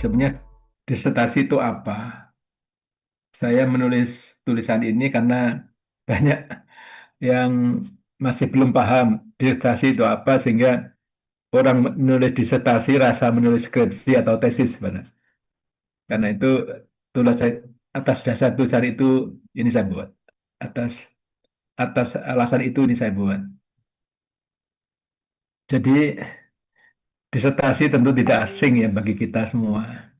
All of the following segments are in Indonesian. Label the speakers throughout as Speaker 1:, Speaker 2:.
Speaker 1: sebenarnya disertasi itu apa. Saya menulis tulisan ini karena banyak yang masih belum paham disertasi itu apa, sehingga orang menulis disertasi rasa menulis skripsi atau tesis sebenarnya. Karena itu tulisan atas dasar tulisan itu ini saya buat. Atas atas alasan itu ini saya buat. Jadi disertasi tentu tidak asing ya bagi kita semua.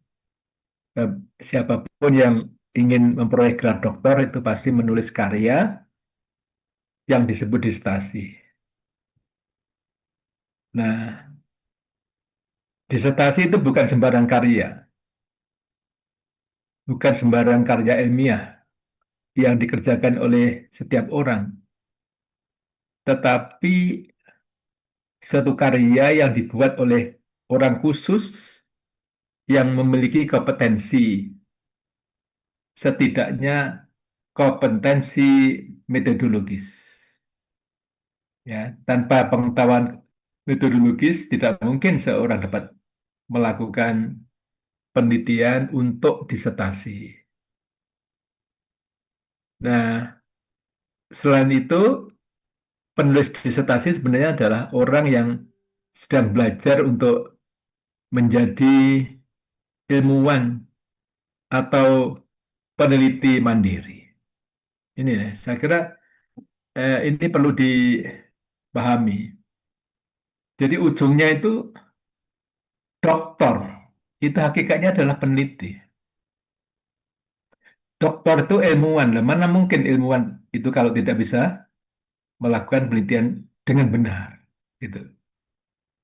Speaker 1: Eh, Siapapun yang ingin memperoleh gelar doktor itu pasti menulis karya yang disebut disertasi. Nah, disertasi itu bukan sembarang karya, bukan sembarang karya ilmiah yang dikerjakan oleh setiap orang, tetapi satu karya yang dibuat oleh orang khusus yang memiliki kompetensi, setidaknya kompetensi metodologis. Ya, tanpa pengetahuan metodologis tidak mungkin seorang dapat melakukan penelitian untuk disertasi. Nah, selain itu, penulis disertasi sebenarnya adalah orang yang sedang belajar untuk menjadi ilmuwan atau peneliti mandiri. Ini ya, saya kira ini perlu dipahami. Jadi ujungnya itu doktor, itu hakikatnya adalah peneliti. Doktor itu ilmuwan. Lah, mana mungkin ilmuwan itu kalau tidak bisa melakukan penelitian dengan benar. Gitu.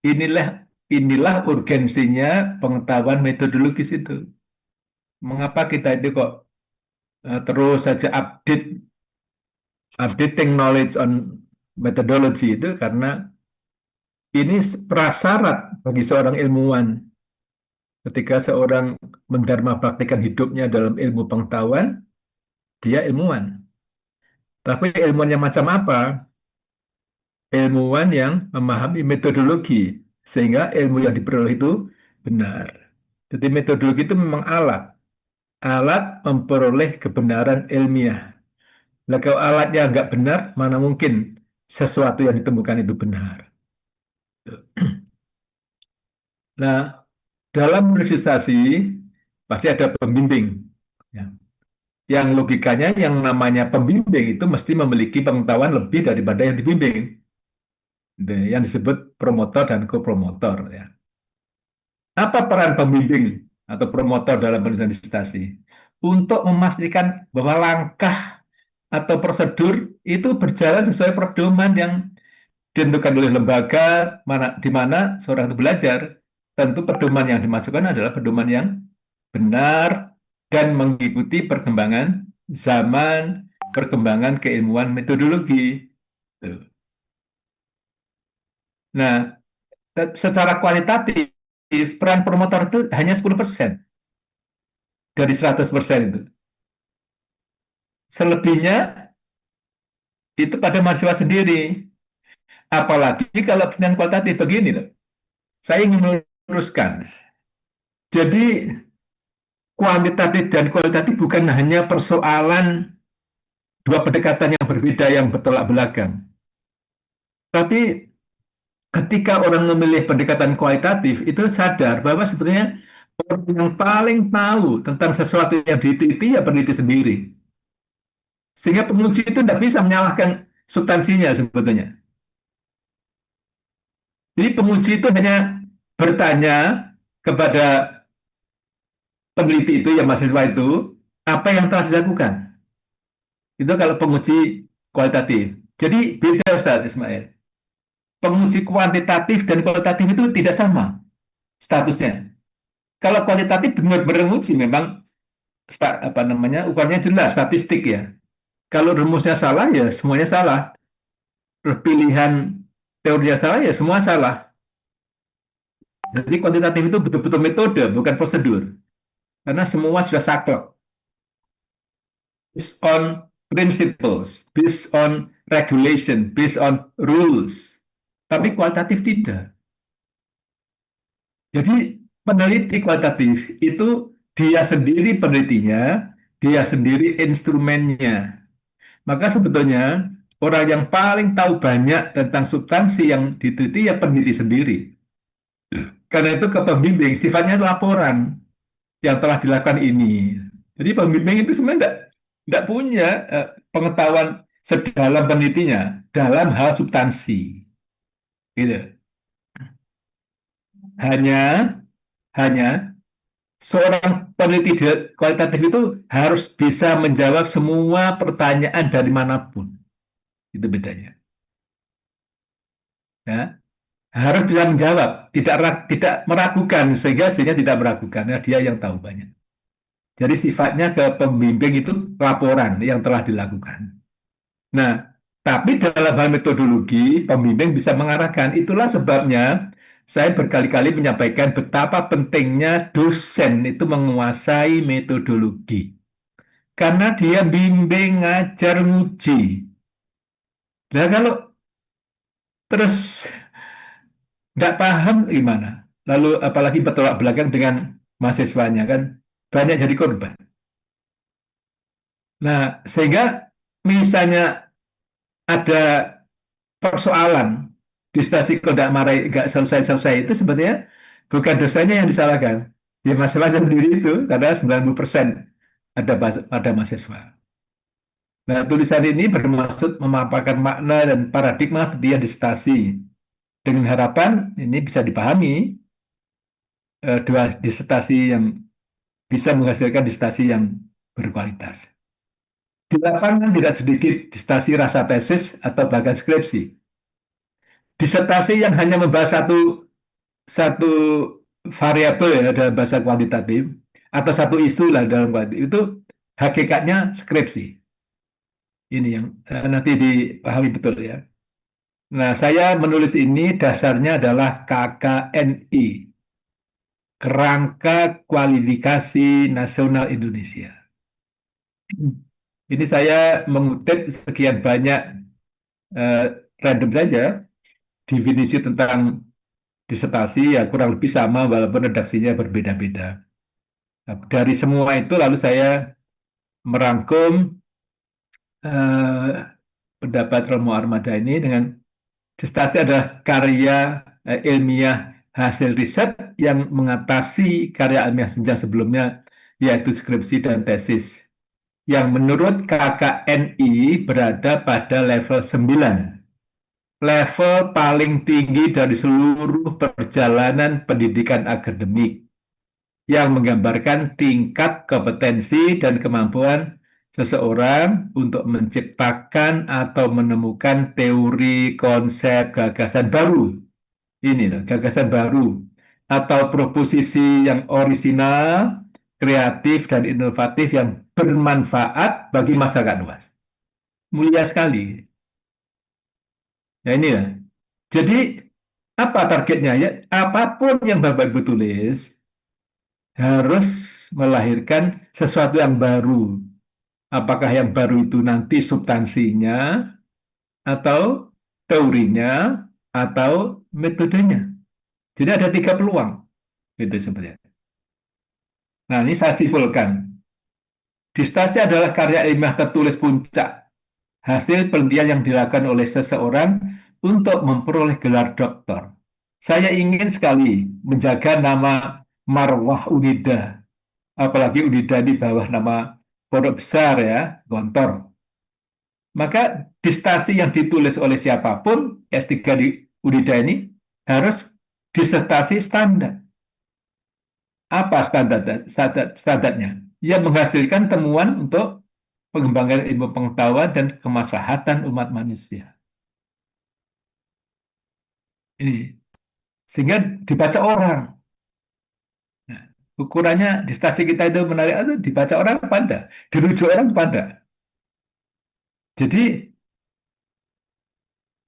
Speaker 1: Inilah inilah urgensinya pengetahuan metodologis itu. Mengapa kita itu kok terus saja updating knowledge on methodology itu karena ini prasyarat bagi seorang ilmuwan. Ketika seorang mendharma praktikkan hidupnya dalam ilmu pengetahuan, dia ilmuwan. Tapi ilmuwan yang macam apa? Ilmuwan yang memahami metodologi, sehingga ilmu yang diperoleh itu benar. Jadi metodologi itu memang alat memperoleh kebenaran ilmiah. Nah, kalau alatnya nggak benar, mana mungkin sesuatu yang ditemukan itu benar. Nah, dalam registrasi pasti ada pembimbing. Ya. Yang logikanya yang namanya pembimbing itu mesti memiliki pengetahuan lebih daripada yang dibimbing. Yang disebut promotor dan kopromotor. Ya. Apa peran pembimbing atau promotor dalam penulisan disertasi? Untuk memastikan bahwa langkah atau prosedur itu berjalan sesuai pedoman yang ditentukan oleh lembaga di mana seorang itu belajar. Tentu pedoman yang dimasukkan adalah pedoman yang benar dan mengikuti perkembangan zaman, perkembangan keilmuan metodologi. Nah, secara kualitatif peran promotor itu hanya 10% dari 100% itu. Selebihnya itu pada mahasiswa sendiri. Apalagi kalau penelitian kualitatif begini loh. Saya ingin meluruskan. Jadi kuantitatif dan kualitatif bukan hanya persoalan dua pendekatan yang berbeda yang bertolak belakang. Tapi ketika orang memilih pendekatan kualitatif, itu sadar bahwa sebenarnya orang yang paling tahu tentang sesuatu yang diteliti ya peneliti sendiri. Sehingga penguji itu tidak bisa menyalahkan substansinya sebetulnya. Jadi penguji itu hanya bertanya kepada peneliti itu, ya mahasiswa itu, apa yang telah dilakukan. Itu kalau penguji kualitatif. Jadi beda Ustaz Ismail. Penguji kuantitatif dan kualitatif itu tidak sama statusnya. Kalau kualitatif benar-benar menguji memang apa namanya ukurannya jelas statistik ya. Kalau rumusnya salah ya semuanya salah. Pilihan teorinya salah ya semua salah. Jadi kuantitatif itu betul-betul metode bukan prosedur. Karena semua sudah saklek. Based on principles, based on regulation, based on rules. Tapi kualitatif tidak. Jadi Peneliti kualitatif itu dia sendiri penelitinya, dia sendiri instrumennya. Maka sebetulnya orang yang paling tahu banyak tentang substansi yang diteliti ya peneliti sendiri. Karena itu ke pembimbing sifatnya laporan yang telah dilakukan ini. Jadi pembimbing itu sebenarnya tidak punya pengetahuan sedalam penelitinya dalam hal substansi. Gitu. Hanya hanya seorang peneliti kualitatif itu harus bisa menjawab semua pertanyaan dari manapun. Itu bedanya. Ya. Harus bisa menjawab, tidak meragukan sehingga hasilnya tidak meragukan. Nah, dia yang tahu banyak. Jadi sifatnya ke pembimbing itu laporan yang telah dilakukan. Nah, tapi dalam hal metodologi, pembimbing bisa mengarahkan. Itulah sebabnya saya berkali-kali menyampaikan betapa pentingnya dosen itu menguasai metodologi. Karena dia bimbing, ngajar, nguji. Nah, kalau terus nggak paham gimana? Lalu apalagi bertolak belakang dengan mahasiswanya kan banyak jadi korban. Nah, sehingga misalnya ada persoalan di stasi Kodak Marai nggak selesai-selesai itu sebenarnya bukan dosanya yang disalahkan. Ya mahasiswa sendiri itu karena 90% ada mahasiswa. Nah, tulisan ini bermaksud memaparkan makna dan paradigma pendidikan di stasi dengan harapan ini bisa dipahami dua disertasi yang bisa menghasilkan disertasi yang berkualitas. Di lapangan tidak sedikit disertasi rasa tesis atau bahkan skripsi. Disertasi yang hanya membahas satu satu variabel ya dalam bahasa kuantitatif atau satu isu lah dalam kuantitatif itu hakikatnya skripsi. Ini yang nanti dipahami betul ya. Nah, saya menulis ini dasarnya adalah KKNI, Kerangka Kualifikasi Nasional Indonesia. Ini saya mengutip sekian banyak eh, random saja definisi tentang disertasi ya kurang lebih sama walaupun redaksinya berbeda-beda. Nah, dari semua itu lalu saya merangkum eh, pendapat Romo Armada ini dengan disertasi adalah karya ilmiah hasil riset yang mengatasi karya ilmiah jenjang sebelumnya yaitu skripsi dan tesis yang menurut KKNI berada pada level 9, level paling tinggi dari seluruh perjalanan pendidikan akademik yang menggambarkan tingkat kompetensi dan kemampuan seseorang untuk menciptakan atau menemukan teori, konsep, gagasan baru. Ini loh, gagasan baru atau proposisi yang orisinal, kreatif, dan inovatif yang bermanfaat bagi masyarakat luas. Mulia sekali. Nah ini ya. Jadi apa targetnya ya? Apapun yang Bapak Ibu tulis harus melahirkan sesuatu yang baru. Apakah yang baru itu nanti substansinya atau teorinya atau metodenya. Jadi ada tiga peluang gitu sebenarnya. Nah ini saya simpulkan. Distasi adalah karya ilmiah tertulis puncak hasil penelitian yang dilakukan oleh seseorang untuk memperoleh gelar doktor. Saya ingin sekali menjaga nama marwah Unida, apalagi Unida di bawah nama pondok besar ya, Gontor. Maka disertasi yang ditulis oleh siapapun S3 di Unida ini harus disertasi standar. Apa standarnya? Ya menghasilkan temuan untuk pengembangan ilmu pengetahuan dan kemaslahatan umat manusia. Ini sehingga dibaca orang. Nah, ukurannya di stasi kita itu menarik itu dibaca orang apa enggak? Dirujuk orang apa enggak? Jadi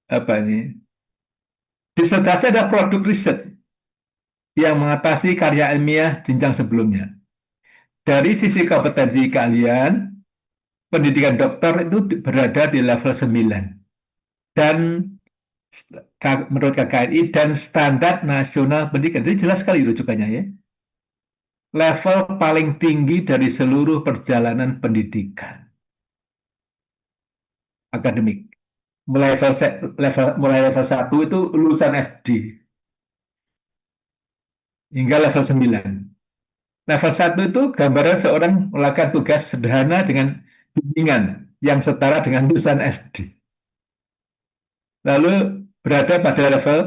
Speaker 1: apa ini? Disertasi ada produk riset yang mengatasi karya ilmiah jenjang sebelumnya. Dari sisi kompetensi kalian, pendidikan dokter itu berada di level 9 dan menurut KKNI dan standar nasional pendidikan. Jadi jelas sekali rujukannya ya. level paling tinggi dari seluruh perjalanan pendidikan akademik. Mulai level 1 itu lulusan SD hingga level 9. Level 1 itu gambaran seorang melakukan tugas sederhana dengan bimbingan yang setara dengan lulusan SD. Lalu berada pada level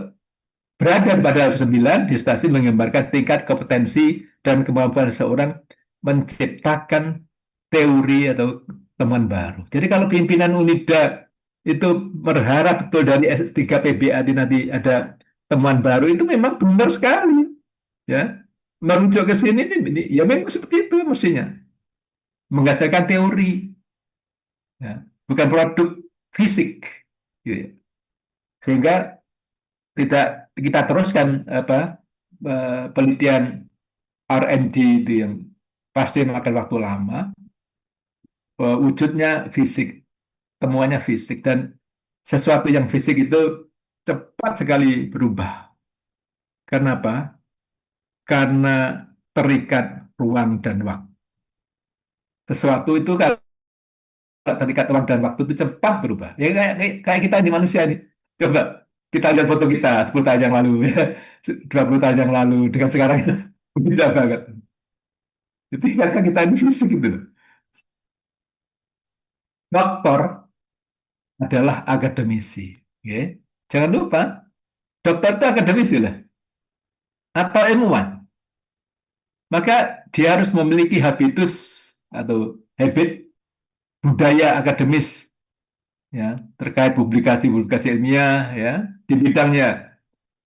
Speaker 1: berada pada level 9, distasi menggambarkan tingkat kompetensi dan kemampuan seorang menciptakan teori atau temuan baru. Jadi kalau pimpinan Unida itu berharap betul dari S3 PBA nanti ada temuan baru, itu memang benar sekali. Ya, merujuk ke sini, ya memang seperti itu mestinya. Menghasilkan teori, ya, bukan produk fisik. Gitu. Sehingga tidak kita teruskan apa penelitian R&D itu yang pasti makan waktu lama, wujudnya fisik, temuannya fisik, dan sesuatu yang fisik itu cepat sekali berubah. Karena apa? Karena terikat ruang dan waktu. Sesuatu itu kalau terikat ruang dan waktu itu cepat berubah. Ya kayak kita di manusia ini. Coba kita lihat foto kita 10 tahun yang lalu, 20 tahun yang lalu, dengan sekarang beda banget. Itu kan kita ini fisik gitu. Dokter adalah akademisi. Okay? Jangan lupa, dokter itu akademisi lah, atau ilmuwan. Maka dia harus memiliki habitus atau habit budaya akademis ya terkait publikasi-publikasi ilmiah ya di bidangnya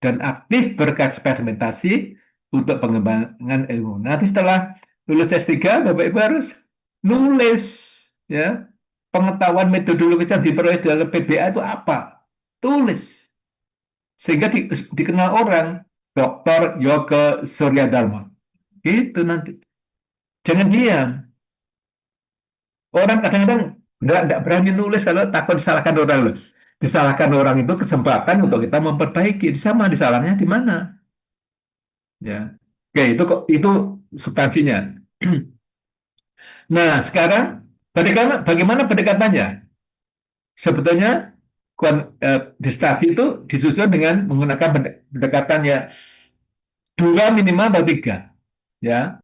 Speaker 1: dan aktif bereksperimentasi untuk pengembangan ilmu. Nanti setelah lulus S3, Bapak Ibu harus nulis ya pengetahuan metodologis yang diperoleh dalam PBA itu apa? Tulis. Sehingga dikenal orang, Dr. Yoga Suryadharma. Itu nanti. Jangan diam. Orang kadang-kadang nggak berani nulis kalau takut disalahkan orang. Loh. Disalahkan orang itu kesempatan untuk kita memperbaiki. Sama disalahnya di mana? Ya. Oke, itu substansinya. Nah, sekarang bagaimana pendekatannya? Sebetulnya distasi itu disusun dengan menggunakan pendekatan ya dua minimal atau tiga, ya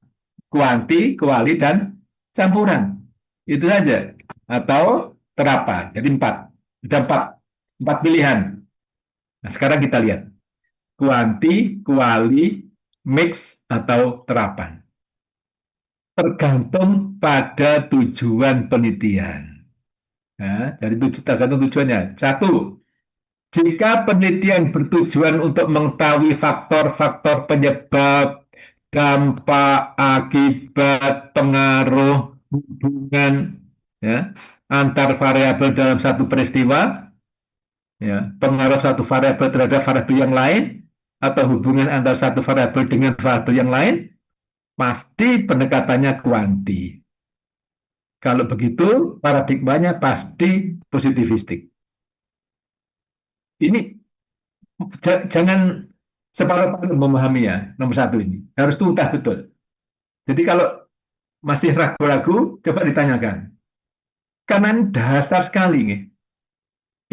Speaker 1: kuanti, kuali, dan campuran. Itu saja. Atau terapan. Jadi empat. Ada empat pilihan. Nah, sekarang kita lihat. Kuanti, kuali, mix, atau terapan. Tergantung pada tujuan penelitian. Nah, jadi tergantung tujuannya. Satu, jika penelitian bertujuan untuk mengetahui faktor-faktor penyebab, dampak, akibat, pengaruh, hubungan ya, antar variabel dalam satu peristiwa, ya, pengaruh satu variabel terhadap variabel yang lain, atau hubungan antar satu variabel dengan variabel yang lain, pasti pendekatannya kuanti. Kalau begitu, paradigmanya pasti positivistik. Ini jangan separuh-paruh memahami ya, nomor satu ini. Harus tuntas betul. Jadi kalau masih ragu-ragu, coba ditanyakan. Karena ini dasar sekali nih.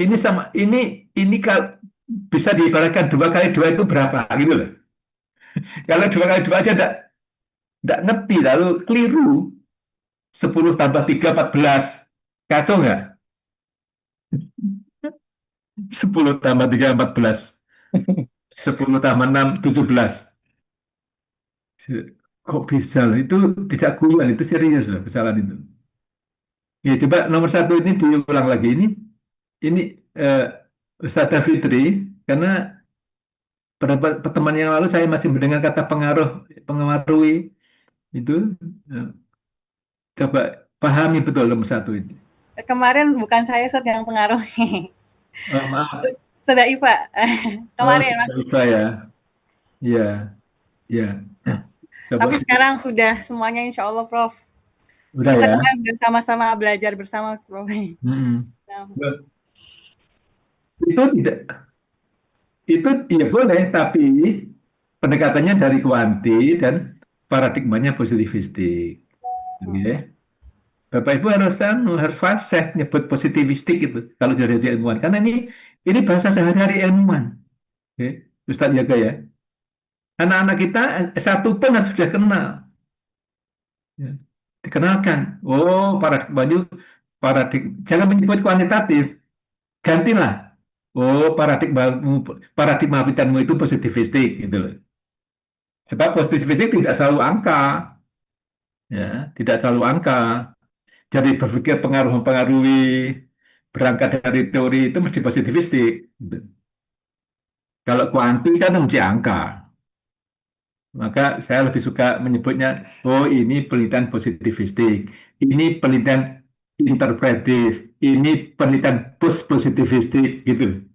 Speaker 1: Ini sama ini kalau bisa diibaratkan 2 kali 2 itu berapa gitu loh. Kalau 2 kali 2 aja enggak ngerti lalu keliru. 10 tambah 3 14. Kacau nggak? 10 tambah 3 14. 10 tambah 6 17. Kok bisa loh? Itu tidak guyon, itu serius loh kesalahan itu. Ya coba nomor satu ini diulang lagi ini eh, Ustadz Fitri karena pada pertemuan yang lalu saya masih mendengar kata pengaruhi itu eh, coba pahami betul nomor satu ini.
Speaker 2: Kemarin bukan saya Ustaz yang pengaruhi.
Speaker 1: Oh, maaf.
Speaker 2: Sudah Iva.
Speaker 1: Oh,
Speaker 2: Kemarin Mas.
Speaker 1: sudah lupa ya. Iya, iya. Coba
Speaker 2: Tapi sekarang sudah semuanya insya Allah Prof.
Speaker 1: udah
Speaker 2: Kita
Speaker 1: ya.
Speaker 2: kemarin udah sama-sama belajar bersama Prof.
Speaker 1: Mm-mm.
Speaker 2: Nah,
Speaker 1: Itu tidak itu iya boleh tapi pendekatannya dari kuanti dan paradigmanya positivistik. Gitu ya. Bapak Ibu harus fasih nyebut positivistik itu kalau jadi ilmuwan karena ini bahasa sehari-hari ilmuwan. Ya. Ustadz jaga ya. Anak-anak kita satu pun harus sudah kenal. Ya. Dikenalkan. Oh, paradigma jangan menyebut kuantitatif. Gantilah. Oh, paradigma pikiranmu itu positivistik gitu loh. Sebab positivistik tidak selalu angka, ya, tidak selalu angka. Jadi berpikir pengaruh mempengaruhi, berangkat dari teori itu mesti positivistik. Gitu. Kalau kuanti kan mesti angka. Maka saya lebih suka menyebutnya, oh ini penelitian positivistik, ini penelitian interpretif, ini penelitian post positivistik gitu.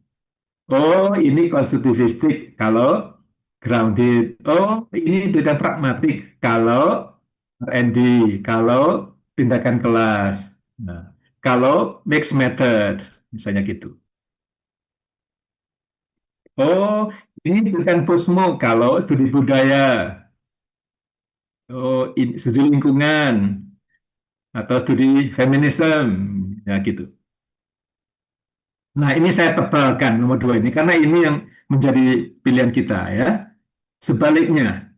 Speaker 1: Oh ini konstruktivistik kalau grounded. Oh ini penelitian pragmatik kalau R&D, kalau tindakan kelas. Nah, kalau mixed method, misalnya gitu. Oh ini penelitian posmo kalau studi budaya. Oh ini studi lingkungan. Atau studi feminisme, ya gitu. Nah, ini saya tebalkan nomor dua ini karena ini yang menjadi pilihan kita ya. Sebaliknya,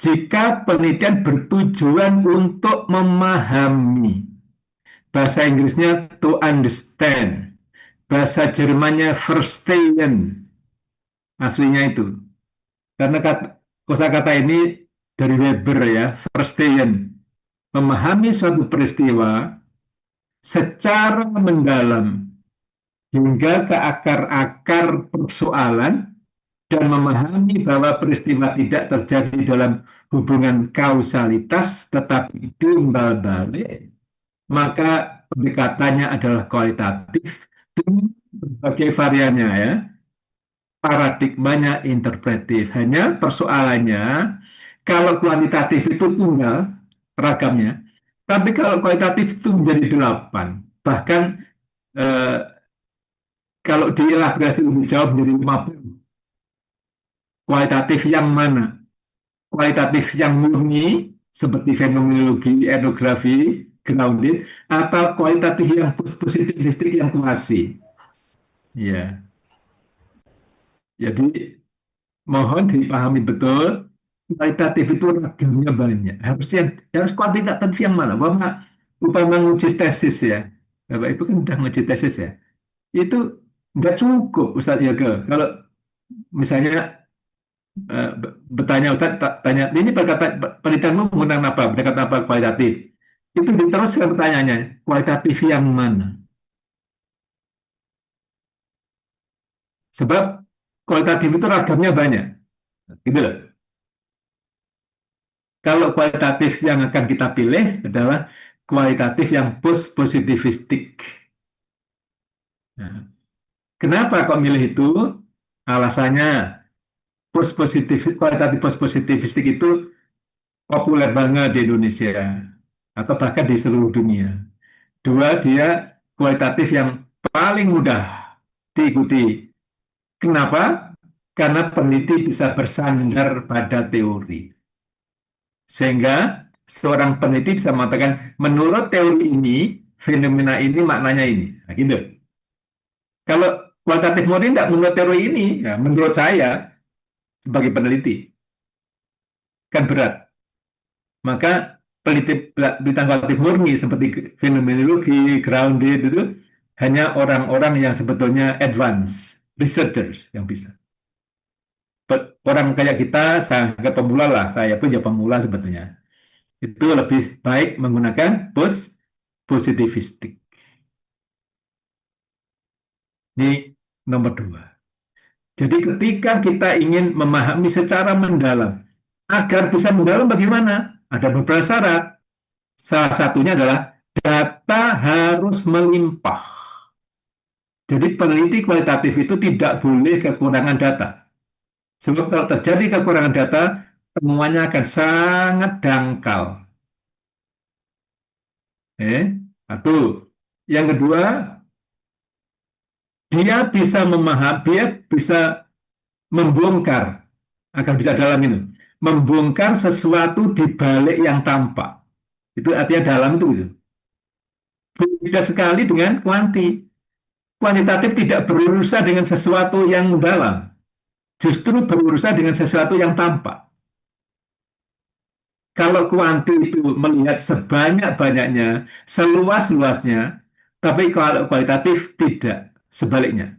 Speaker 1: jika penelitian bertujuan untuk memahami, bahasa Inggrisnya to understand, bahasa Jermannya verstehen, aslinya itu. Karena kosakata ini dari Weber ya, verstehen, memahami suatu peristiwa secara mendalam hingga ke akar-akar persoalan dan memahami bahwa peristiwa tidak terjadi dalam hubungan kausalitas tetapi timbal balik, maka pendekatannya adalah kualitatif dengan berbagai variannya ya. Paradigmanya interpretif. Hanya persoalannya kalau kuantitatif itu tunggal ragamnya, tapi kalau kualitatif itu menjadi delapan. Bahkan eh, kalau dielaborasi lebih jauh menjadi 50. Kualitatif yang mana? Kualitatif yang murni seperti fenomenologi, etnografi, grounded, atau kualitatif yang positivistik yang kuasi. Ya, jadi mohon dipahami betul kualitatif itu ragamnya banyak. Harus kuantitatif yang mana? Upama nguji tesis ya. Bapak Ibu kan udah nguji tesis ya. Itu nggak cukup Ustadz Yoga. Kalau misalnya bertanya Ustaz, tanya ini penelitianmu menggunakan apa? Pendekatan apa kualitatif? Itu diteruskan pertanyaannya, kualitatif yang mana? Sebab kualitatif itu ragamnya banyak. Gitu loh. Kalau kualitatif yang akan kita pilih adalah kualitatif yang post positivistik. Nah, kenapa kok milih itu? Alasannya kualitatif post positivistik itu populer banget di Indonesia atau bahkan di seluruh dunia. Dua, dia kualitatif yang paling mudah diikuti. Kenapa? Karena peneliti bisa bersandar pada teori. Sehingga seorang peneliti bisa mengatakan, menurut teori ini, fenomena ini maknanya ini. Nah, gitu. Kalau kualitatif murni tidak menurut teori ini, ya, menurut saya sebagai peneliti, kan berat. Maka penelitian kualitatif murni seperti fenomenologi, grounded itu hanya orang-orang yang sebetulnya advance, researchers yang bisa. Orang kayak kita, saya anggap pemula lah, saya pun ya pemula sebetulnya. Itu lebih baik menggunakan positivistik. Ini nomor dua. Jadi ketika kita ingin memahami secara mendalam, agar bisa mendalam bagaimana? Ada beberapa syarat. Salah satunya adalah data harus melimpah. Jadi peneliti kualitatif itu tidak boleh kekurangan data. Sebab kalau terjadi kekurangan data, temuannya akan sangat dangkal. Satu. Yang kedua, dia bisa membongkar, akan bisa dalam ini. membongkar sesuatu di balik yang tampak. Itu artinya dalam itu. Gitu. Beda sekali dengan kuantitatif tidak berurusan dengan sesuatu yang dalam, justru berurusan dengan sesuatu yang tampak. Kalau kuanti itu melihat sebanyak-banyaknya, seluas-luasnya, tapi kalau kualitatif tidak, sebaliknya.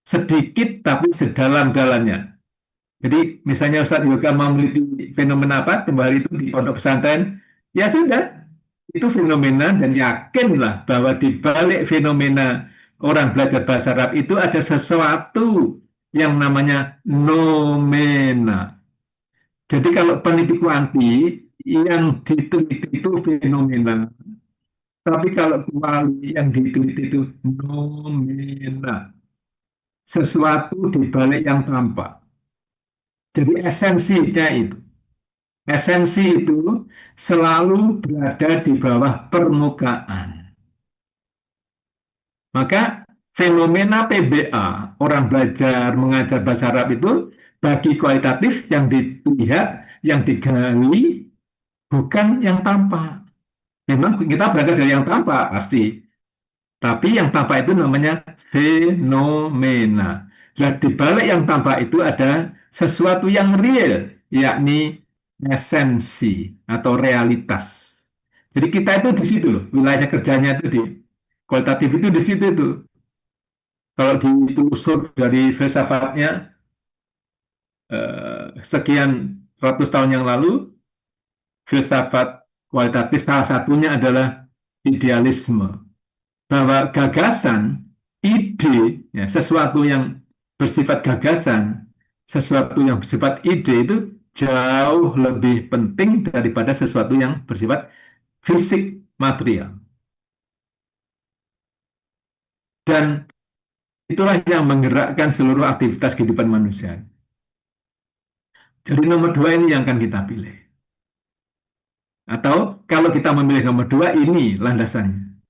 Speaker 1: Sedikit tapi sedalam-dalamnya. Jadi misalnya Ustadz Yoga mau meneliti fenomena apa kembali itu di pondok pesantren, ya sudah, itu fenomena dan yakinlah bahwa di balik fenomena orang belajar bahasa Arab itu ada sesuatu yang namanya nomena. Jadi kalau peneliti kuanti yang diteliti itu fenomena, tapi kalau kuali yang diteliti itu nomena, sesuatu di balik yang tampak. Jadi esensinya itu. Esensi itu selalu berada di bawah permukaan. Maka fenomena PBA, orang belajar mengajar bahasa Arab itu bagi kualitatif yang dilihat, yang digali, bukan yang tampak. Memang kita berada dari yang tampak, pasti. Tapi yang tampak itu namanya fenomena. Nah, di balik yang tampak itu ada sesuatu yang real, yakni esensi atau realitas. Jadi kita itu di situ loh, wilayah kerjanya itu di kualitatif itu di situ itu. Kalau ditelusur dari filsafatnya sekian ratus tahun yang lalu, filsafat kualitatif salah satunya adalah idealisme. Bahwa gagasan, ide, ya, sesuatu yang bersifat gagasan, sesuatu yang bersifat ide itu jauh lebih penting daripada sesuatu yang bersifat fisik material. Dan itulah yang menggerakkan seluruh aktivitas kehidupan manusia. Jadi nomor dua ini yang akan kita pilih. Atau kalau kita memilih nomor dua, ini landasannya.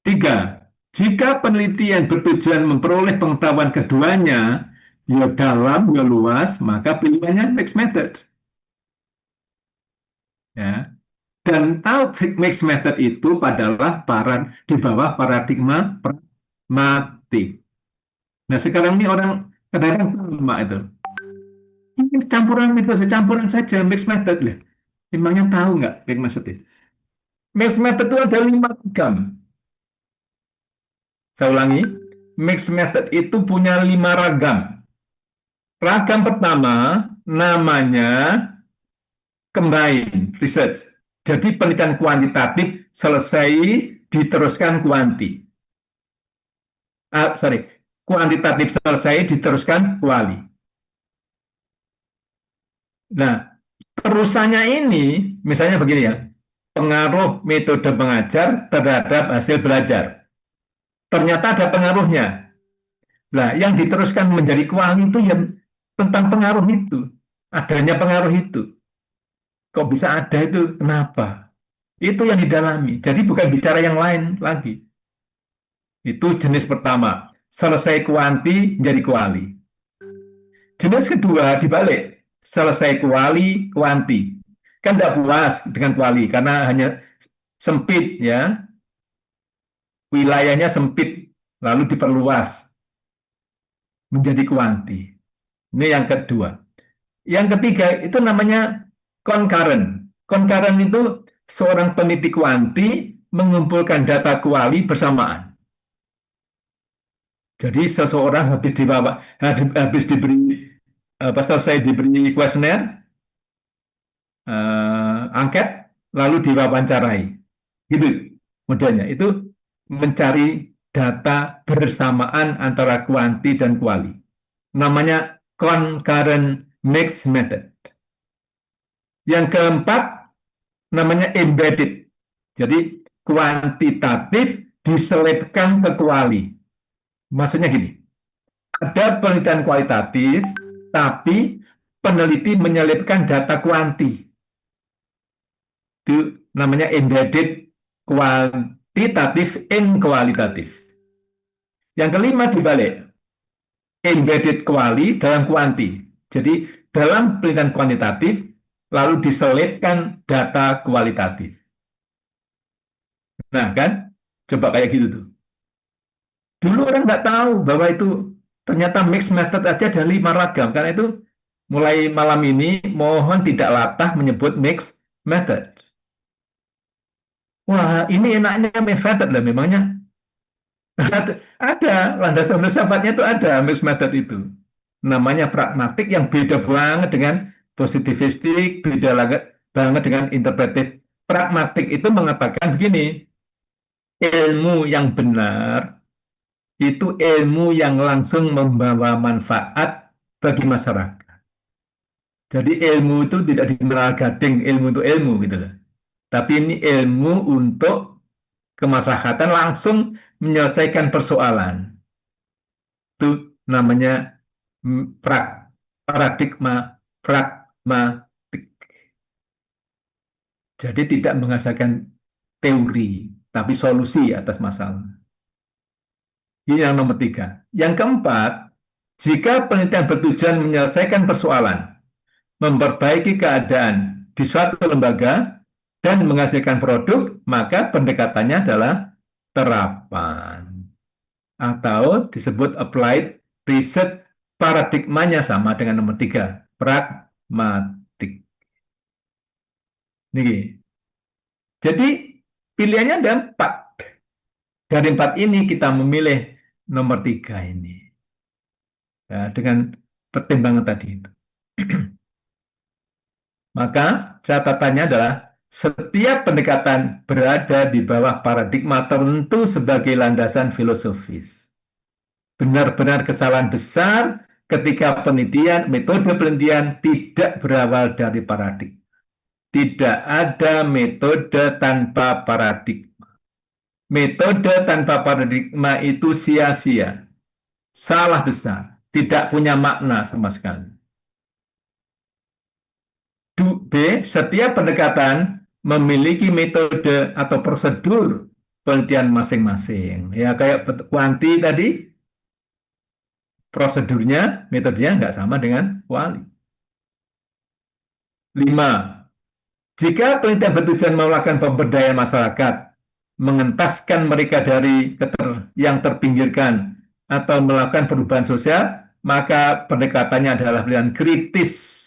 Speaker 1: Tiga, jika penelitian bertujuan memperoleh pengetahuan keduanya, ya dalam, ya luas, maka pilihannya mixed method. Ya. Dan tahu mixed method itu adalah di bawah paradigma pragmatik. Nah sekarang ini orang kadang-kadang sama itu. Ini campuran metode, campuran saja mixed method lah. Emangnya tahu nggak mixed method itu? Mixed method itu ada 5 ragam. Saya ulangi, mixed method itu punya 5 ragam. Ragam pertama namanya combine research. Jadi penelitian kuantitatif selesai diteruskan kuantitatif selesai diteruskan kuali. Nah, terusannya ini misalnya begini ya, pengaruh metode mengajar terhadap hasil belajar. Ternyata ada pengaruhnya. Nah, yang diteruskan menjadi kuali itu yang tentang pengaruh itu, adanya pengaruh itu. Kok bisa ada itu? Kenapa? Itu yang didalami. Jadi bukan bicara yang lain lagi. Itu jenis pertama. Selesai kuanti menjadi kuali. Jenis kedua dibalik. Selesai kuali, kuanti. Kan tidak puas dengan kuali karena hanya sempit ya. Wilayahnya sempit lalu diperluas menjadi kuanti. Ini yang kedua. Yang ketiga itu namanya concurrent. Concurrent itu seorang peneliti kuanti mengumpulkan data kuali bersamaan. Jadi seseorang habis diberi pas selesai diberi kuesioner, angket, lalu diwawancarai. Gitu modelnya. Itu mencari data bersamaan antara kuanti dan kuali. Namanya concurrent mixed method. Yang keempat namanya embedded. Jadi kuantitatif diselipkan ke kuali. Maksudnya gini, ada penelitian kualitatif, tapi peneliti menyelipkan data kuanti. Itu namanya embedded kuantitatif in kualitatif. Yang kelima dibalik, embedded kuali dalam kuanti. Jadi dalam penelitian kuantitatif lalu diselipkan data kualitatif. Nah kan, coba kayak gitu tuh. Dulu orang nggak tahu bahwa itu ternyata mixed method aja ada 5 ragam. Karena itu mulai malam ini mohon tidak latah menyebut mixed method. Wah, ini enaknya mixed method lah memangnya. Ada landasan filsafatnya itu ada mixed method itu. Namanya pragmatik yang beda banget dengan positivistik, beda banget dengan interpretif. Pragmatik itu mengatakan begini, ilmu yang benar itu ilmu yang langsung membawa manfaat bagi masyarakat. Jadi ilmu itu tidak dikenal gading, ilmu itu ilmu gitu loh. Tapi ini ilmu untuk kemaslahatan langsung menyelesaikan persoalan. Itu namanya paradigma pragmatik. Jadi tidak menghasilkan teori, tapi solusi atas masalah. Ini yang nomor 3. Yang keempat, jika penelitian bertujuan menyelesaikan persoalan, memperbaiki keadaan di suatu lembaga, dan menghasilkan produk, maka pendekatannya adalah terapan. Atau disebut applied research, paradigmanya sama dengan nomor 3, pragmatik. Nih. Jadi pilihannya ada 4. Dari 4 ini kita memilih nomor 3 ini. Ya, dengan pertimbangan tadi itu. Maka catatannya adalah setiap pendekatan berada di bawah paradigma tertentu sebagai landasan filosofis. Benar-benar kesalahan besar ketika metode penelitian tidak berawal dari paradigma. Tidak ada metode tanpa paradigma. Metode tanpa paradigma itu sia-sia. Salah besar. Tidak punya makna sama sekali. B. Setiap pendekatan memiliki metode atau prosedur penelitian masing-masing. Ya kayak kuanti tadi, prosedurnya, metodenya nggak sama dengan kuali. 5. Jika penelitian bertujuan melakukan pemberdayaan masyarakat, mengentaskan mereka dari yang terpinggirkan, atau melakukan perubahan sosial, maka pendekatannya adalah pilihan kritis.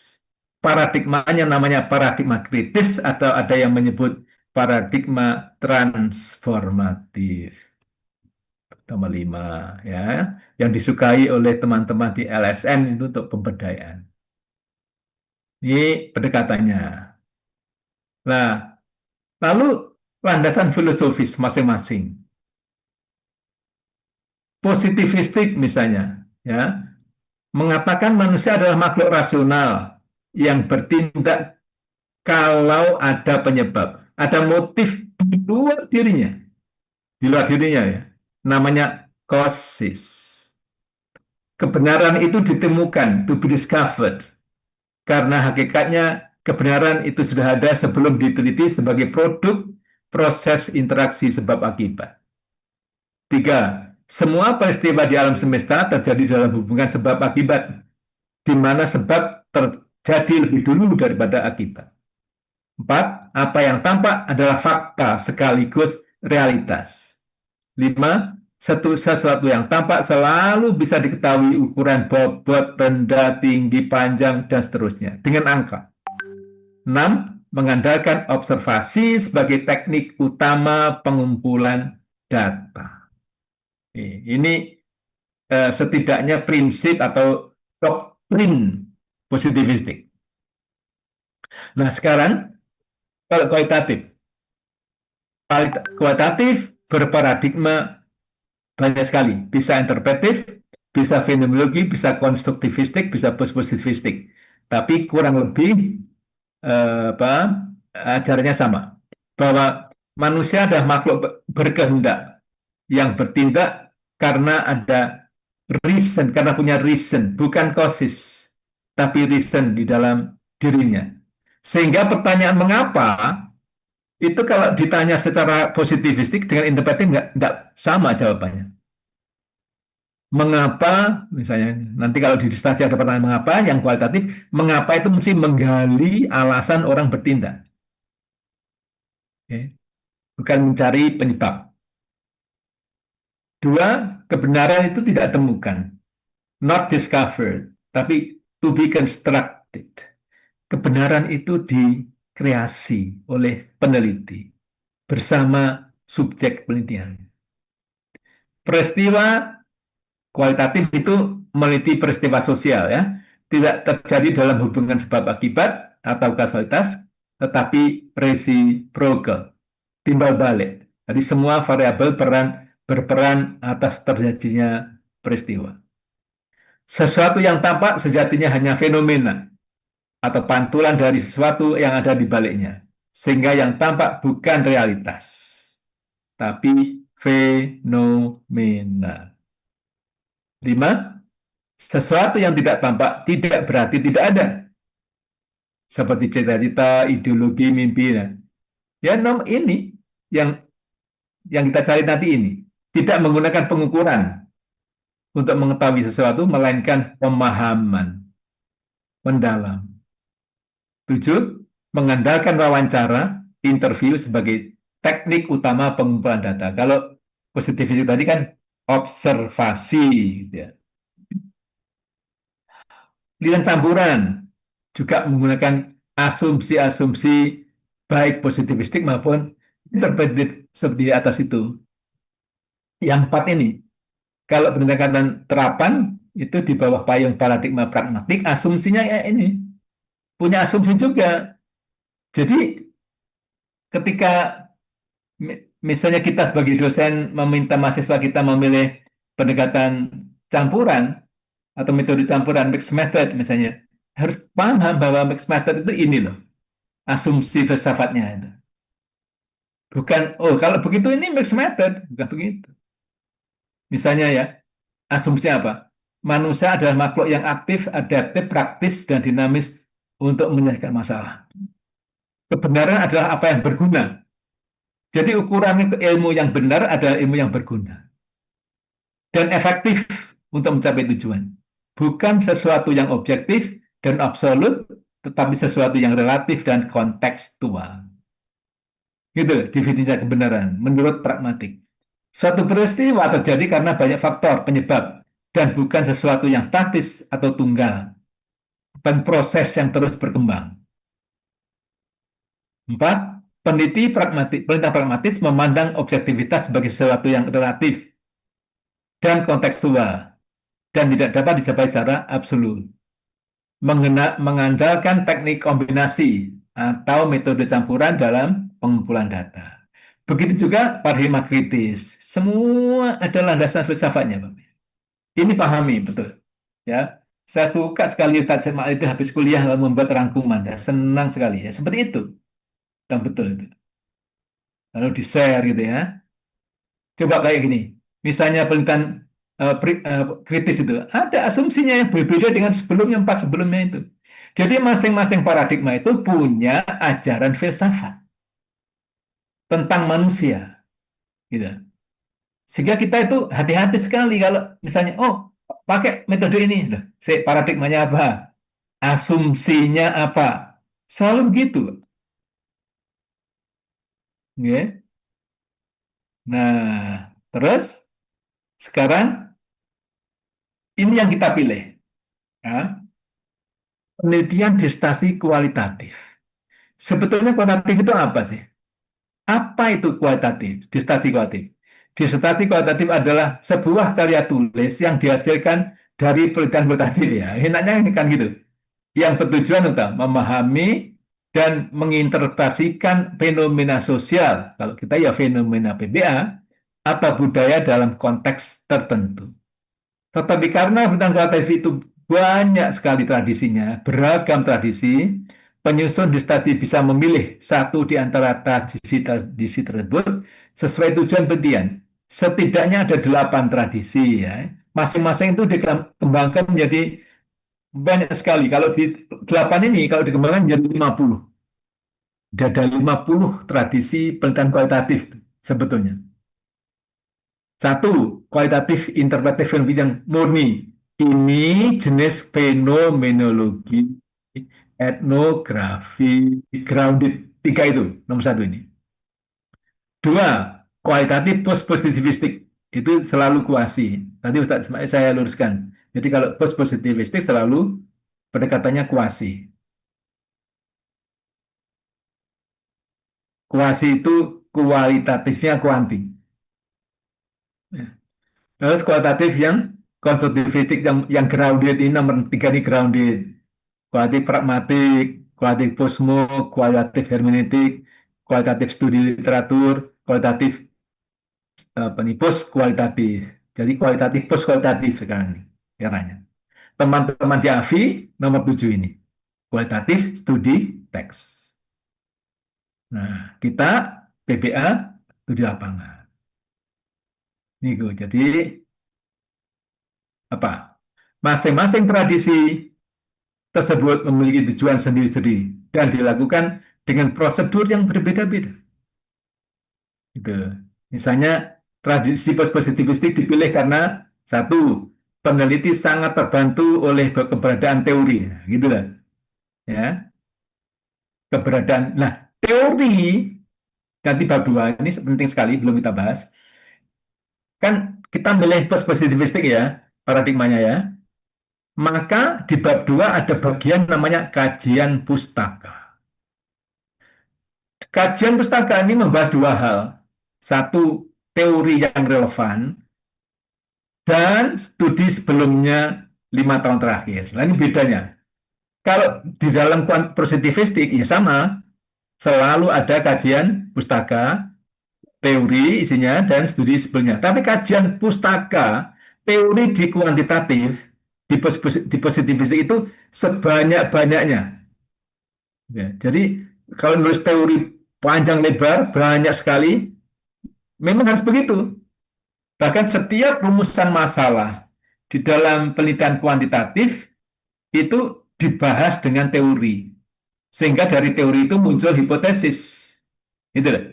Speaker 1: Paradigmanya namanya paradigma kritis atau ada yang menyebut paradigma transformatif. Nomor 5 ya, yang disukai oleh teman-teman di LSN itu untuk pemberdayaan. Ini pendekatannya. Nah, lalu landasan filosofis masing-masing. Positivistik misalnya, ya, mengatakan manusia adalah makhluk rasional yang bertindak kalau ada penyebab, ada motif di luar dirinya ya, namanya causes. Kebenaran itu ditemukan, to be discovered, karena hakikatnya kebenaran itu sudah ada sebelum diteliti sebagai produk proses interaksi sebab akibat. 3. Semua peristiwa di alam semesta terjadi dalam hubungan sebab akibat, di mana sebab terjadi lebih dulu daripada akibat. 4. Apa yang tampak adalah fakta sekaligus realitas. 5. Sesuatu yang tampak selalu bisa diketahui ukuran bobot, rendah, tinggi, panjang, dan seterusnya dengan angka. 6. Mengandalkan observasi sebagai teknik utama pengumpulan data. Ini setidaknya prinsip atau doktrin positivistik. Nah, sekarang kalau kualitatif berparadigma banyak sekali. Bisa interpretif, bisa fenomenologi, bisa konstruktivistik, bisa positivistik. Tapi kurang lebih ajarannya sama. Bahwa manusia adalah makhluk berkehendak yang bertindak karena ada reason, karena punya reason, bukan causes, tapi reason di dalam dirinya. Sehingga pertanyaan mengapa itu kalau ditanya secara positivistik dengan interpretif nggak sama jawabannya. Mengapa, misalnya, nanti kalau di disertasi ada pertanyaan mengapa, yang kualitatif, mengapa itu mesti menggali alasan orang bertindak. Oke. Bukan mencari penyebab. Dua, kebenaran itu tidak temukan. Not discovered, tapi to be constructed. Kebenaran itu dikreasi oleh peneliti bersama subjek penelitian. Peristiwa kualitatif itu meneliti peristiwa sosial ya, tidak terjadi dalam hubungan sebab akibat atau kausalitas, tetapi reciprocal, timbal balik. Jadi semua variabel berperan atas terjadinya peristiwa. Sesuatu yang tampak sejatinya hanya fenomena atau pantulan dari sesuatu yang ada di baliknya. Sehingga yang tampak bukan realitas, tapi fenomena. Lima, sesuatu yang tidak tampak tidak berarti tidak ada. Seperti cita-cita, ideologi, mimpi. Ya, ini yang kita cari nanti ini. Tidak menggunakan pengukuran untuk mengetahui sesuatu, melainkan pemahaman mendalam. Tujuh, mengandalkan wawancara, interview sebagai teknik utama pengumpulan data. Kalau positivity tadi kan observasi, gitu ya. Penelitian campuran juga menggunakan asumsi-asumsi baik positivistik maupun interpretif seperti di atas itu. Yang empat ini, kalau pendekatan terapan itu di bawah payung paradigma pragmatik, asumsinya ya ini punya asumsi juga. Jadi ketika misalnya kita sebagai dosen meminta mahasiswa kita memilih pendekatan campuran atau metode campuran mixed method misalnya, harus paham bahwa mixed method itu ini loh, asumsi filsafatnya itu. Bukan, oh kalau begitu ini mixed method, bukan begitu. Misalnya ya, asumsi apa? Manusia adalah makhluk yang aktif, adaptif, praktis, dan dinamis untuk menyelesaikan masalah. Kebenaran adalah apa yang berguna. Jadi ukuran ilmu yang benar adalah ilmu yang berguna dan efektif untuk mencapai tujuan. Bukan sesuatu yang objektif dan absolut, tetapi sesuatu yang relatif dan kontekstual. Gitu definisi kebenaran menurut pragmatik. Suatu peristiwa terjadi karena banyak faktor penyebab dan bukan sesuatu yang statis atau tunggal, bukan proses yang terus berkembang. Empat, penelitian pragmatis memandang objektivitas sebagai sesuatu yang relatif dan kontekstual dan tidak dapat dicapai secara absolut. Mengandalkan teknik kombinasi atau metode campuran dalam pengumpulan data. Begitu juga paradigma kritis. Semua adalah landasan filsafatnya, Pak. Ini pahami betul. Ya, saya suka sekali Ustaz Semak itu habis kuliah lalu membuat rangkuman. Ya. Senang sekali ya. Seperti itu. Yang betul itu. Lalu di-share gitu ya. Coba kayak gini. Misalnya penelitian kritis itu ada asumsinya yang berbeda dengan sebelumnya, empat sebelumnya itu. Jadi masing-masing paradigma itu punya ajaran filsafat tentang manusia, gitu. Sehingga kita itu hati-hati sekali kalau misalnya, oh pakai metode ini, paradigmanya apa, asumsinya apa, selalu begitu. Ya. Nah, terus sekarang ini yang kita pilih, ya. Penelitian disertasi kualitatif. Sebetulnya kualitatif itu apa sih? Apa itu kualitatif? Disertasi kualitatif. Disertasi kualitatif adalah sebuah karya tulis yang dihasilkan dari penelitian kualitatif ya. Enaknya ini kan gitu. Yang bertujuan untuk memahami dan menginterpretasikan fenomena sosial. Kalau kita ya fenomena PBA atau budaya dalam konteks tertentu. Tetapi karena penelitian kualitatif itu banyak sekali tradisinya, beragam tradisi, penyusun disertasi bisa memilih satu di antara tradisi tersebut sesuai tujuan penelitian. Setidaknya ada 8 tradisi ya. Masing-masing itu dikembangkan menjadi banyak sekali. Kalau di 8 ini, kalau dikembangkan menjadi 50. Ada 50 tradisi penelitian kualitatif sebetulnya. Satu, kualitatif interpretif yang murni. Ini jenis fenomenologi, etnografi, grounded. Tiga itu, nomor satu ini. Dua, kualitatif post-positivistik. Itu selalu kuasi. Tadi Ustaz Ismail saya luruskan. Jadi kalau post-positivistik selalu pendekatannya kuasi. Kuasi itu kualitatifnya kuanti. Terus kualitatif yang konstruktivistik yang grounded ini nomor tiga ini grounded. Kualitatif pragmatik, kualitatif posmo, kualitatif hermeneutik, kualitatif studi literatur, kualitatif apa nih, post kualitatif. Jadi kualitatif post kualitatif sekarang ini caranya. Teman-teman di AFI nomor 7 ini. Kualitatif studi teks. Nah, kita PBA studi lapangan. Nih, jadi apa? Masing-masing tradisi tersebut memiliki tujuan sendiri-sendiri dan dilakukan dengan prosedur yang berbeda-beda. Gitu. Misalnya tradisi positivistik dipilih karena satu, peneliti sangat terbantu oleh keberadaan teori, gitu lah. Ya, keberadaan. Nah, teori nanti bab 2 ini penting sekali belum kita bahas. Kan kita milih positivistik ya, paradigmanya ya. Maka di bab 2 ada bagian namanya kajian pustaka. Kajian pustaka ini membahas dua hal. Satu, teori yang relevan, dan studi sebelumnya 5 tahun terakhir. Nah, ini bedanya. Kalau di dalam positivistik, ya sama. Selalu ada kajian pustaka, teori isinya, dan studi sebelumnya. Tapi kajian pustaka, teori di kuantitatif, di positivistik itu sebanyak-banyaknya. Ya, jadi kalau nulis teori panjang lebar, banyak sekali, memang harus begitu. Bahkan setiap rumusan masalah di dalam penelitian kuantitatif itu dibahas dengan teori. Sehingga dari teori itu muncul hipotesis. Gitu loh.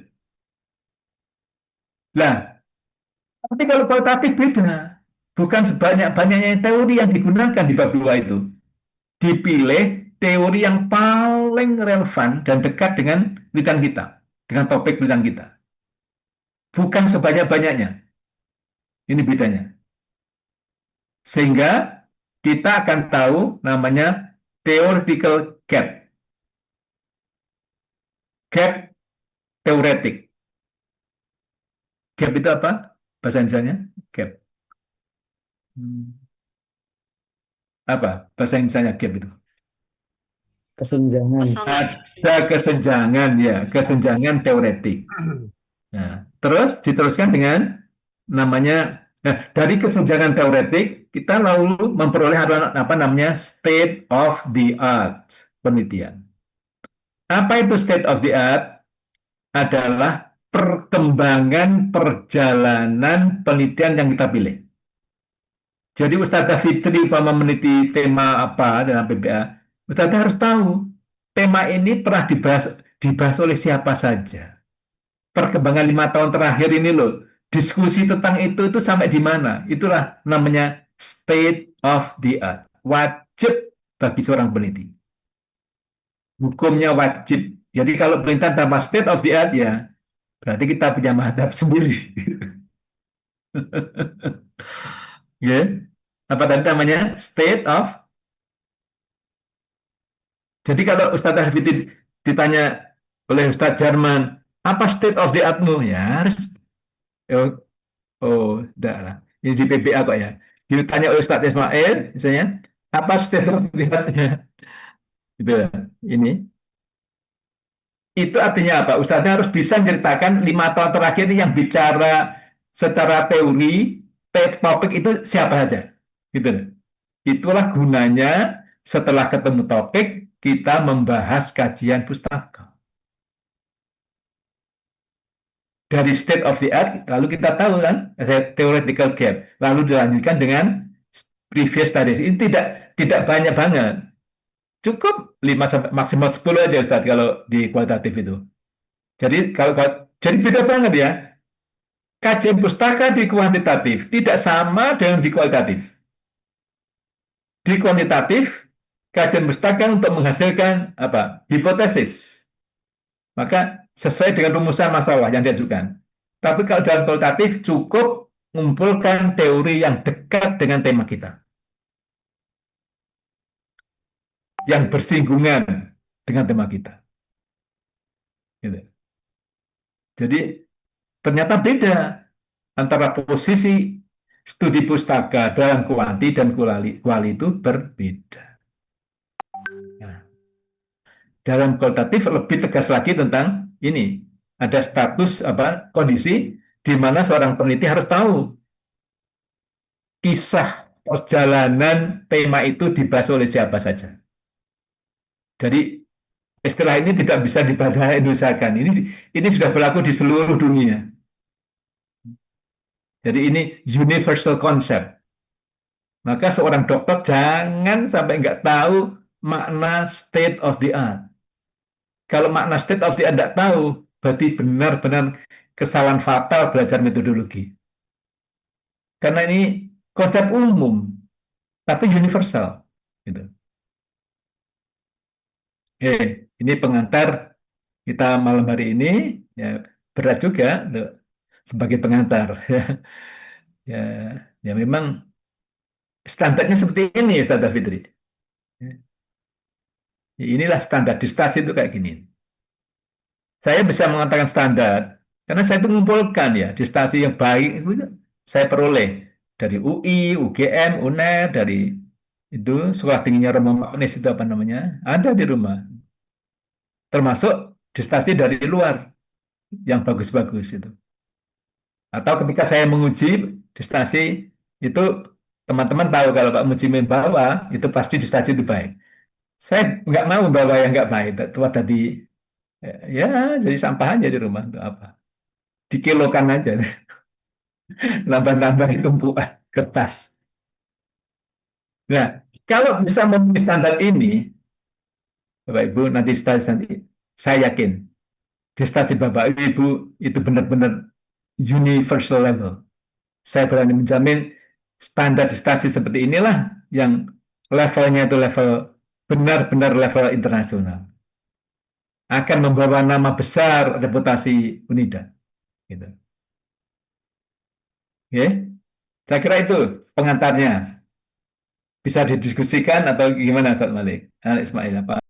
Speaker 1: Nah, tapi kalau kualitatif beda. Bukan sebanyak-banyaknya teori yang digunakan di bab 2 itu. Dipilih teori yang paling relevan dan dekat dengan penelitian kita. Dengan topik penelitian kita. Bukan sebanyak-banyaknya. Ini bedanya. Sehingga kita akan tahu namanya theoretical gap. Gap teoretik. Gap itu apa? Bahasa Indonesia gap. Hmm. Apa? Bahasa Indonesia gap itu?
Speaker 3: Kesenjangan.
Speaker 4: Kosongan.
Speaker 1: Ada kesenjangan ya, kesenjangan teoretik. Nah, terus diteruskan dengan namanya, nah, dari kesenjangan teoretik kita lalu memperoleh apa namanya state of the art penelitian. Apa itu state of the art? Adalah perkembangan perjalanan penelitian yang kita pilih. Jadi Ustazah Fitri umpama meneliti tema apa dalam PBA, Ustazah harus tahu tema ini pernah dibahas oleh siapa saja. Perkembangan 5 tahun terakhir ini loh, diskusi tentang itu sampai di mana? Itulah namanya state of the art. Wajib bagi seorang peneliti. Hukumnya wajib. Jadi kalau penelitian tanpa state of the art ya berarti kita punya madhab sendiri. Ya. Apa tadi namanya? State of. Jadi kalau Ustadz Arifin ditanya oleh Ustadz Jarman, apa state of the art-mu? Ya harus. Oh, oh, enggak lah. Ini di PBA kok ya. Ditanya oleh Ustadz Ismail, misalnya, apa state of the art-nya? Gitu ya. Ini. Itu artinya apa? Ustadznya harus bisa menceritakan 5 tahun terakhir ini yang bicara secara teori, topik itu siapa saja. Gitu. Itulah gunanya setelah ketemu topik, kita membahas kajian pustaka. Dari state of the art, lalu kita tahu kan, theoretical gap. Lalu dilanjutkan dengan previous studies. Ini tidak banyak banget. Cukup 5 sampai maksimal 10 aja Ustaz kalau di kualitatif itu. Jadi beda banget ya. kajian pustaka di kuantitatif tidak sama dengan di kualitatif. Di kuantitatif, kajian pustaka untuk menghasilkan apa? Hipotesis. Maka sesuai dengan rumusan masalah yang diajukan. Tapi kalau dalam kualitatif cukup mengumpulkan teori yang dekat dengan tema kita, yang bersinggungan dengan tema kita. Gitu. Jadi ternyata beda antara posisi studi pustaka dalam kuanti dan kuali itu berbeda. Nah, dalam kualitatif lebih tegas lagi tentang ini. Ada status apa kondisi di mana seorang peneliti harus tahu kisah perjalanan tema itu dibahas oleh siapa saja. Jadi istilah ini tidak bisa dibahas Indonesiakan. Ini sudah berlaku di seluruh dunia. Jadi ini universal concept. Maka seorang dokter jangan sampai nggak tahu makna state of the art. Kalau makna state of the art nggak tahu, berarti benar-benar kesalahan fatal belajar metodologi. Karena ini konsep umum, tapi universal. Gitu. Ini pengantar kita malam hari ini. Ya, berat juga sebagai pengantar. Ya, ya memang standarnya seperti ini, standar Fitri. Ya, inilah standar di stasi itu kayak gini. Saya bisa mengatakan standar karena saya itu mengumpulkan ya di stasi yang baik itu saya peroleh dari UI, UGM, UNER, dari itu sekolah tingginya Roma Magnis itu apa namanya ada di rumah. Termasuk di stasi dari luar yang bagus-bagus itu. Atau ketika saya menguji di stasi itu teman-teman tahu kalau Pak Mujimin bawa itu pasti di stasi itu baik. Saya nggak mau bawa yang nggak baik. Tua tadi ya jadi sampah aja di rumah untuk apa? Dikilokan aja, nambah-nambah tumpukan kertas. Nah, kalau bisa memenuhi standar ini, Bapak Ibu nanti stasi nanti saya yakin di stasi Bapak Ibu itu benar-benar universal level. Saya berani menjamin standarisasi seperti inilah yang levelnya itu level benar-benar level internasional. Akan membawa nama besar reputasi UNIDA. Gitu. Oke? Saya kira itu pengantarnya. Bisa didiskusikan atau gimana, Ustaz Malik? Ismail, apa?